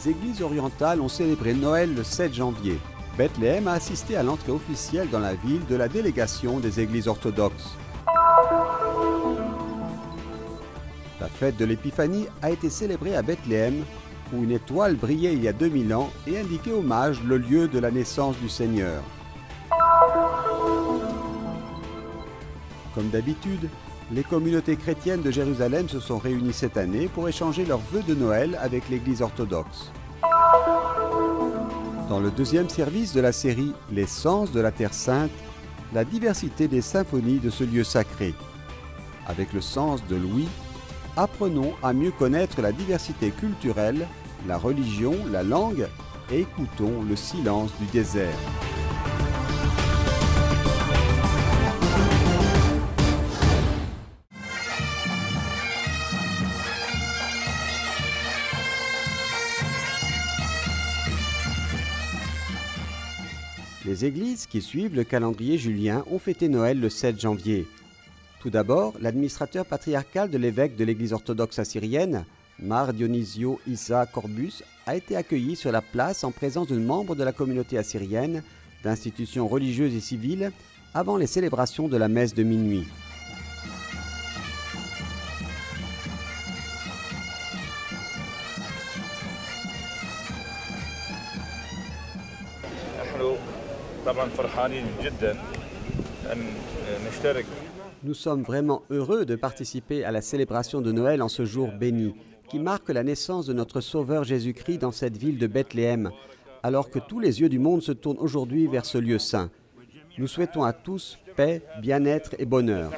les églises orientales ont célébré Noël le 7 janvier. Bethléem a assisté à l'entrée officielle dans la ville de la délégation des églises orthodoxes. La fête de l'Épiphanie a été célébrée à Bethléem, où une étoile brillait il y a 2000 ans et indiquait hommage le lieu de la naissance du Seigneur. Comme d'habitude, les communautés chrétiennes de Jérusalem se sont réunies cette année pour échanger leurs vœux de Noël avec l'Église orthodoxe. Dans le deuxième service de la série « Les sens de la Terre Sainte », la diversité des symphonies de ce lieu sacré. Avec le sens de Louis, apprenons à mieux connaître la diversité culturelle, la religion, la langue et écoutons le silence du désert. Les églises qui suivent le calendrier julien ont fêté Noël le 7 janvier. Tout d'abord, l'administrateur patriarcal de l'évêque de l'église orthodoxe assyrienne, Mar Dionisio Issa Corbus, a été accueilli sur la place en présence de membres de la communauté assyrienne, d'institutions religieuses et civiles, avant les célébrations de la messe de minuit. Nous sommes vraiment heureux de participer à la célébration de Noël en ce jour béni, qui marque la naissance de notre Sauveur Jésus-Christ dans cette ville de Bethléem, alors que tous les yeux du monde se tournent aujourd'hui vers ce lieu saint. Nous souhaitons à tous paix, bien-être et bonheur.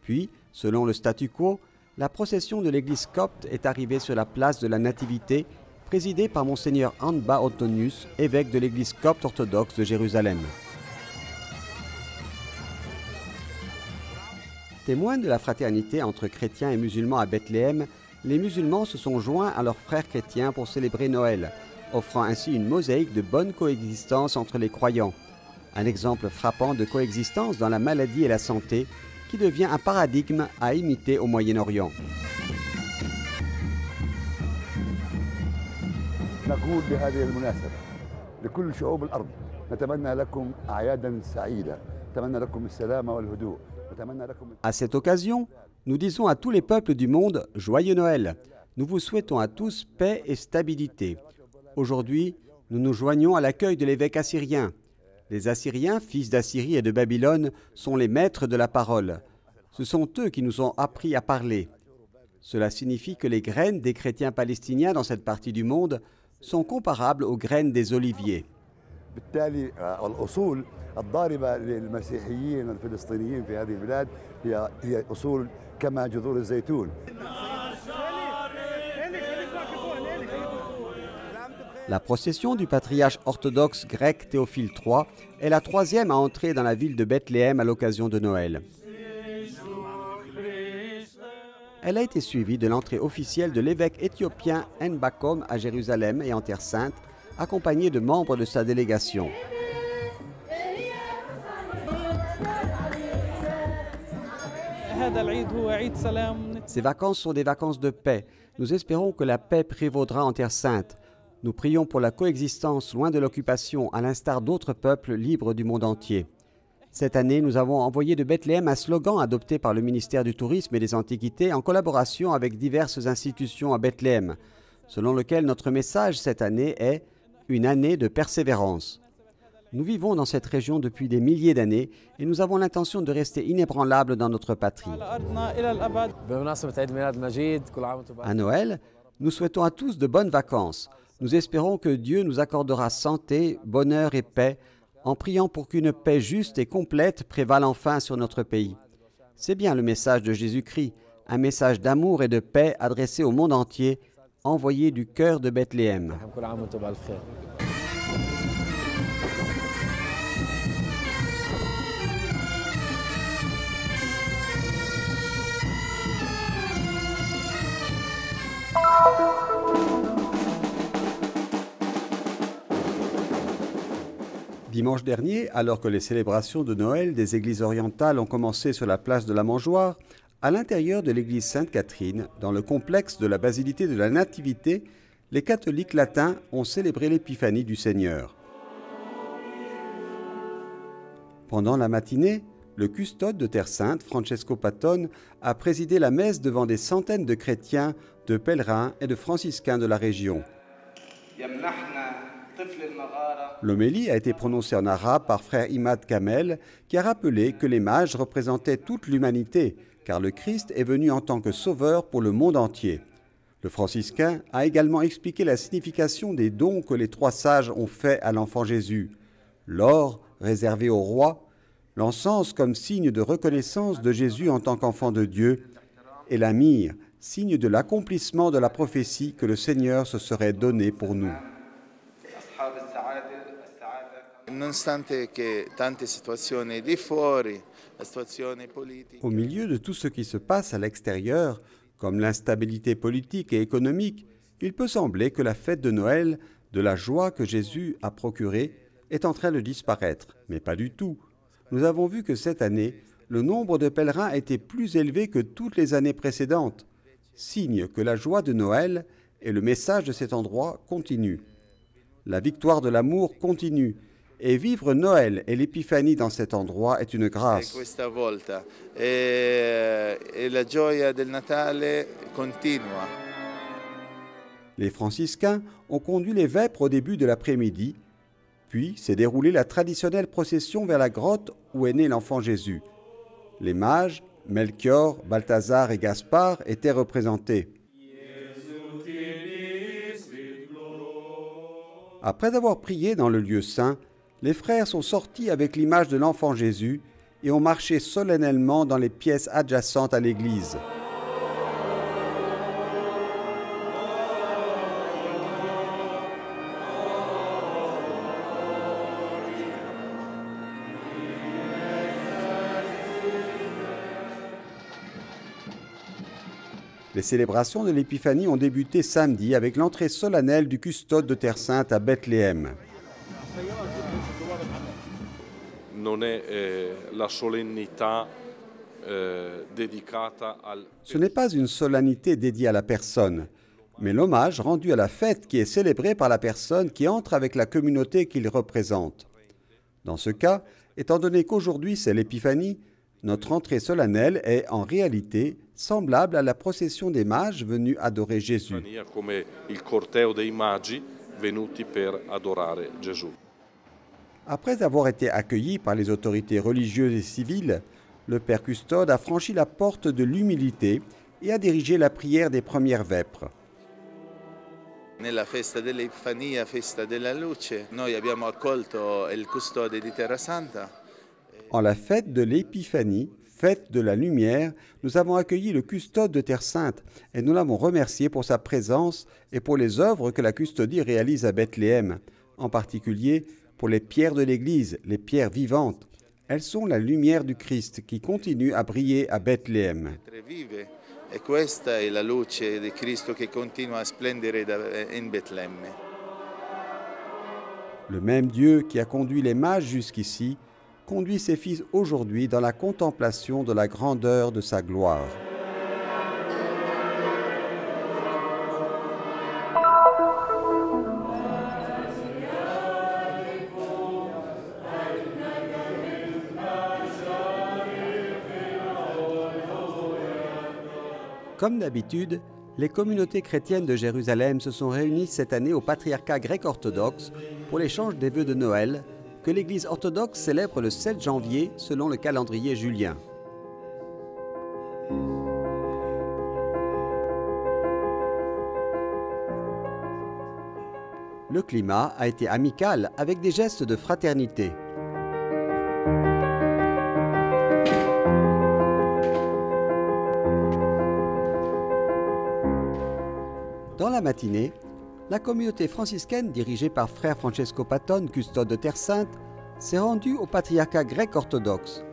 Puis, selon le statu quo, la procession de l'église copte est arrivée sur la place de la Nativité, présidée par Monseigneur Anba Antonius, évêque de l'église copte orthodoxe de Jérusalem. Témoins de la fraternité entre chrétiens et musulmans à Bethléem, les musulmans se sont joints à leurs frères chrétiens pour célébrer Noël, offrant ainsi une mosaïque de bonne coexistence entre les croyants. Un exemple frappant de coexistence dans la maladie et la santé qui devient un paradigme à imiter au Moyen-Orient. نقول بهذه المناسبة لكل شعوب الأرض نتمنى لكم أعيادا سعيدة نتمنى لكم السلام والهدوء. À cette occasion, nous disons à tous les peuples du monde « Joyeux Noël ». Nous vous souhaitons à tous paix et stabilité. Aujourd'hui, nous nous joignons à l'accueil de l'évêque assyrien. Les Assyriens, fils d'Assyrie et de Babylone, sont les maîtres de la parole. Ce sont eux qui nous ont appris à parler. Cela signifie que les graines des chrétiens palestiniens dans cette partie du monde sont comparables aux graines des oliviers. الضاربة للمسيحيين والفلسطينيين في هذه البلاد هي أصول كما جذور الزيتون. La procession du patriarche orthodoxe grec Théophile III est la troisième à entrer dans la ville de Bethléem à l'occasion de Noël. Elle a été suivie de l'entrée officielle de l'évêque éthiopien Enbakom à Jérusalem et en Terre Sainte, accompagné de membres de sa délégation. Ces vacances sont des vacances de paix. Nous espérons que la paix prévaudra en Terre Sainte. Nous prions pour la coexistence loin de l'occupation, à l'instar d'autres peuples libres du monde entier. Cette année, nous avons envoyé de Bethléem un slogan adopté par le ministère du Tourisme et des Antiquités en collaboration avec diverses institutions à Bethléem, selon lequel notre message cette année est « Une année de persévérance ». Nous vivons dans cette région depuis des milliers d'années et nous avons l'intention de rester inébranlables dans notre patrie. À Noël, nous souhaitons à tous de bonnes vacances. Nous espérons que Dieu nous accordera santé, bonheur et paix, en priant pour qu'une paix juste et complète prévale enfin sur notre pays. C'est bien le message de Jésus-Christ, un message d'amour et de paix adressé au monde entier, envoyé du cœur de Bethléem. Dimanche dernier, alors que les célébrations de Noël des églises orientales ont commencé sur la place de la Mangeoire, À l'intérieur de l'église Sainte-Catherine, dans le complexe de la Basilique de la Nativité, les catholiques latins ont célébré l'épiphanie du Seigneur. Pendant la matinée, le custode de Terre Sainte, Francesco Patton, a présidé la messe devant des centaines de chrétiens, de pèlerins et de franciscains de la région. L'homélie a été prononcée en arabe par frère Imad Kamel, qui a rappelé que les mages représentaient toute l'humanité, car le Christ est venu en tant que sauveur pour le monde entier. Le franciscain a également expliqué la signification des dons que les trois sages ont faits à l'enfant Jésus. L'or, réservé au roi, l'encens comme signe de reconnaissance de Jésus en tant qu'enfant de Dieu, et la myrrhe, signe de l'accomplissement de la prophétie que le Seigneur se serait donné pour nous. Au milieu de tout ce qui se passe à l'extérieur, comme l'instabilité politique et économique, il peut sembler que la fête de Noël, de la joie que Jésus a procurée, est en train de disparaître, mais pas du tout. Nous avons vu que cette année, le nombre de pèlerins était plus élevé que toutes les années précédentes, signe que la joie de Noël et le message de cet endroit continuent. La victoire de l'amour continue, et vivre Noël et l'Épiphanie dans cet endroit est une grâce. Les franciscains ont conduit les vêpres au début de l'après-midi, puis s'est déroulée la traditionnelle procession vers la grotte où est né l'enfant Jésus. Les mages, Melchior, Balthazar et Gaspard, étaient représentés. Après avoir prié dans le lieu saint, les frères sont sortis avec l'image de l'enfant Jésus et ont marché solennellement dans les pièces adjacentes à l'église. Les célébrations de l'Épiphanie ont débuté samedi avec l'entrée solennelle du custode de Terre Sainte à Bethléem. Ce n'est pas une solennité dédiée à la personne, mais l'hommage rendu à la fête qui est célébrée par la personne qui entre avec la communauté qu'il représente. Dans ce cas, étant donné qu'aujourd'hui c'est l'Épiphanie, notre entrée solennelle est en réalité semblable à la procession des mages venus adorer Jésus. Après avoir été accueilli par les autorités religieuses et civiles, le Père Custode a franchi la porte de l'humilité et a dirigé la prière des premières vêpres. Nella festa dell'Epifania, festa della luce, noi abbiamo accolto il custode di Terra Santa. En la fête de l'Épiphanie, fête de la lumière, nous avons accueilli le custode de Terre Sainte et nous l'avons remercié pour sa présence et pour les œuvres que la custodie réalise à Bethléem, en particulier pour les pierres de l'Église, les pierres vivantes. Elles sont la lumière du Christ qui continue à briller à Bethléem. E questa è la luce di Cristo che continua a splendere in Betlemme. Le même Dieu qui a conduit les mages jusqu'ici conduit ses fils aujourd'hui dans la contemplation de la grandeur de sa gloire. Comme d'habitude, les communautés chrétiennes de Jérusalem se sont réunies cette année au patriarcat grec-orthodoxe pour l'échange des vœux de Noël que l'Église orthodoxe célèbre le 7 janvier selon le calendrier julien. Le climat a été amical avec des gestes de fraternité. Dans la matinée, la communauté franciscaine dirigée par frère Francesco Patton, custode de Terre Sainte, s'est rendue au patriarcat grec-orthodoxe.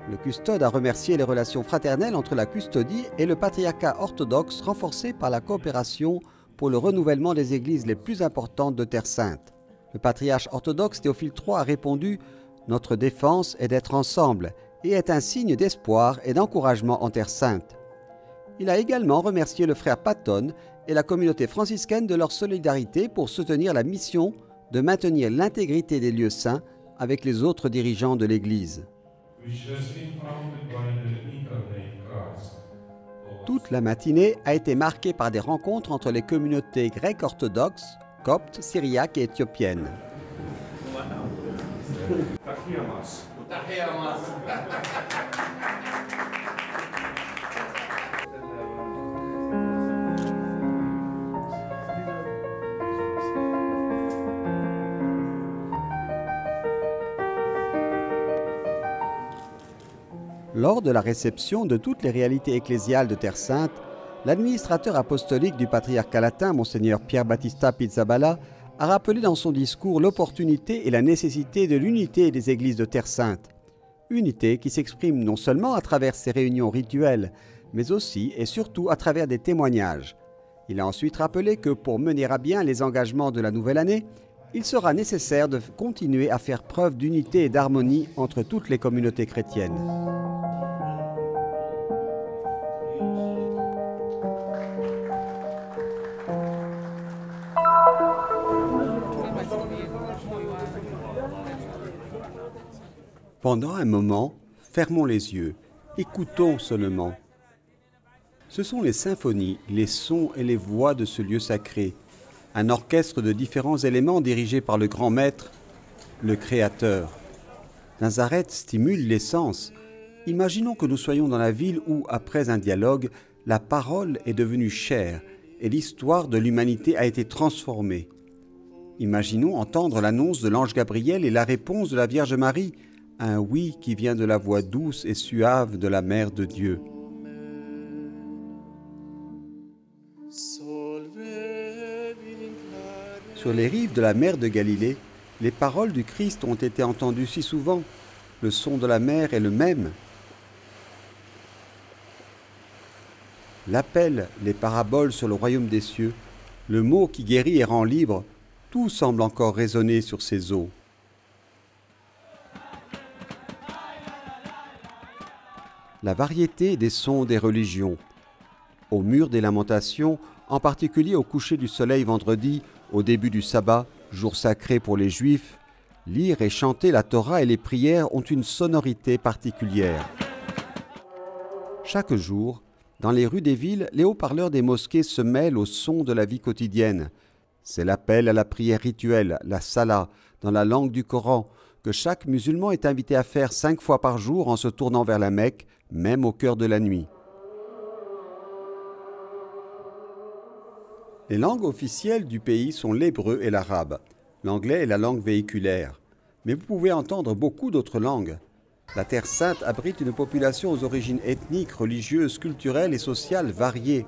Le custode a remercié les relations fraternelles entre la custodie et le patriarcat orthodoxe renforcées par la coopération pour le renouvellement des églises les plus importantes de Terre Sainte. Le patriarche orthodoxe Théophile III a répondu « Notre défense est d'être ensemble et est un signe d'espoir et d'encouragement en Terre Sainte. Il a également remercié le frère Patton et la communauté franciscaine de leur solidarité pour soutenir la mission de maintenir l'intégrité des lieux saints avec les autres dirigeants de l'Église. Toute la matinée a été marquée par des rencontres entre les communautés grecques orthodoxes, coptes, syriaques et éthiopiennes. Lors de la réception de toutes les réalités ecclésiales de Terre Sainte, l'administrateur apostolique du patriarcat latin, Monseigneur Pierre Battista Pizzaballa, a rappelé dans son discours l'opportunité et la nécessité de l'unité des églises de Terre Sainte. Unité qui s'exprime non seulement à travers ces réunions rituelles, mais aussi et surtout à travers des témoignages. Il a ensuite rappelé que pour mener à bien les engagements de la nouvelle année, il sera nécessaire de continuer à faire preuve d'unité et d'harmonie entre toutes les communautés chrétiennes. Pendant un moment, fermons les yeux, écoutons seulement. Ce sont les symphonies, les sons et les voix de ce lieu sacré, un orchestre de différents éléments dirigé par le grand maître, le Créateur. Nazareth stimule les sens. Imaginons que nous soyons dans la ville où, après un dialogue, la parole est devenue chair et l'histoire de l'humanité a été transformée. Imaginons entendre l'annonce de l'ange Gabriel et la réponse de la Vierge Marie, un oui qui vient de la voix douce et suave de la Mère de Dieu. Sur les rives de la mer de Galilée, les paroles du Christ ont été entendues si souvent. Le son de la mer est le même. L'appel, les paraboles sur le royaume des cieux, le mot qui guérit et rend libre, tout semble encore résonner sur ces eaux. La variété des sons des religions. Au mur des lamentations, en particulier au coucher du soleil vendredi, au début du sabbat, jour sacré pour les Juifs, lire et chanter la Torah et les prières ont une sonorité particulière. Chaque jour, dans les rues des villes, les haut-parleurs des mosquées se mêlent au son de la vie quotidienne. C'est l'appel à la prière rituelle, la salah, dans la langue du Coran, que chaque musulman est invité à faire 5 fois par jour en se tournant vers la Mecque, même au cœur de la nuit. Les langues officielles du pays sont l'hébreu et l'arabe. L'anglais est la langue véhiculaire. Mais vous pouvez entendre beaucoup d'autres langues. La Terre Sainte abrite une population aux origines ethniques, religieuses, culturelles et sociales variées.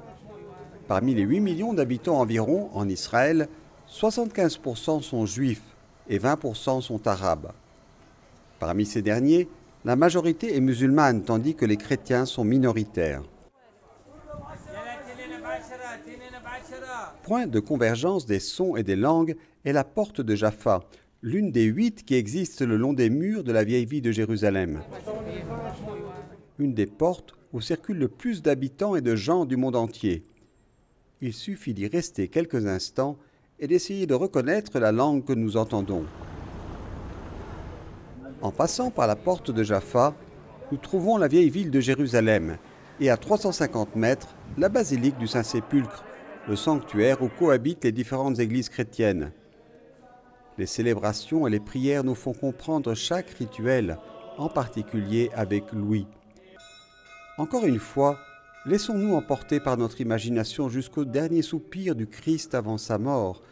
Parmi les 8 millions d'habitants environ en Israël, 75% sont juifs et 20% sont arabes. Parmi ces derniers, la majorité est musulmane tandis que les chrétiens sont minoritaires. Point de convergence des sons et des langues est la porte de Jaffa, l'une des 8 qui existent le long des murs de la vieille ville de Jérusalem. Une des portes où circulent le plus d'habitants et de gens du monde entier. Il suffit d'y rester quelques instants et d'essayer de reconnaître la langue que nous entendons. En passant par la porte de Jaffa, nous trouvons la vieille ville de Jérusalem et à 350 mètres, la basilique du Saint-Sépulcre, le sanctuaire où cohabitent les différentes églises chrétiennes. Les célébrations et les prières nous font comprendre chaque rituel, en particulier avec Louis. Encore une fois, laissons-nous emporter par notre imagination jusqu'au dernier soupir du Christ avant sa mort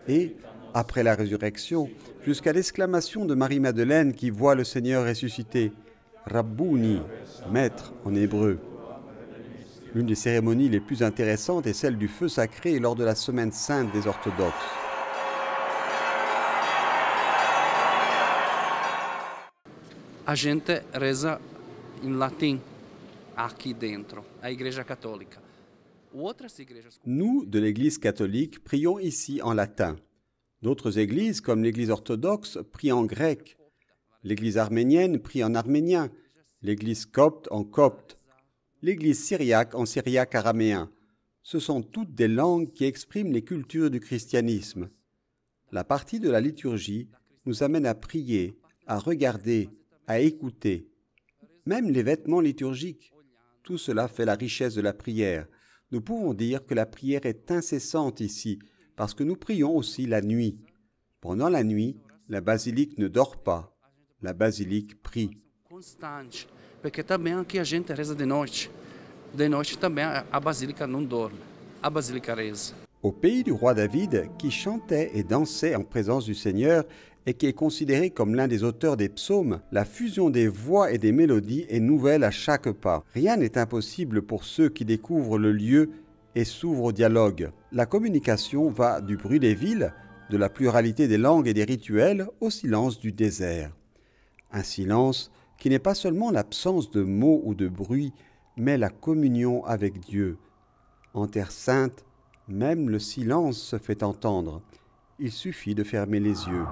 et, après la résurrection, jusqu'à l'exclamation de Marie-Madeleine qui voit le Seigneur ressuscité, « Rabbouni », maître en hébreu. L'une des cérémonies les plus intéressantes est celle du feu sacré lors de la Semaine sainte des orthodoxes. A gente reza in latim aqui dentro, a Igreja Católica. Nous, de l'Église catholique, prions ici en latin. D'autres églises, comme l'Église orthodoxe, prient en grec. L'Église arménienne prie en arménien. l'église copte en copte, l'église syriaque en syriaque araméen. Ce sont toutes des langues qui expriment les cultures du christianisme. La partie de la liturgie nous amène à prier, à regarder, à écouter. Même les vêtements liturgiques, tout cela fait la richesse de la prière. Nous pouvons dire que la prière est incessante ici, parce que nous prions aussi la nuit. Pendant la nuit, la basilique ne dort pas, la basilique prie. Constante, porque também aqui a gente reza de noite. De noite também a basílica não dorme, a basílica reza. Au pays du roi David, qui chantait et dansait en présence du Seigneur et qui est considéré comme l'un des auteurs des psaumes, la fusion des voix et des mélodies est nouvelle à chaque pas. Rien n'est impossible pour ceux qui découvrent le lieu et s'ouvrent au dialogue. La communication va du bruit des villes, de la pluralité des langues et des rituels, au silence du désert. Un silence qui n'est pas seulement l'absence de mots ou de bruit, mais la communion avec Dieu. En Terre Sainte, même le silence se fait entendre. Il suffit de fermer les yeux.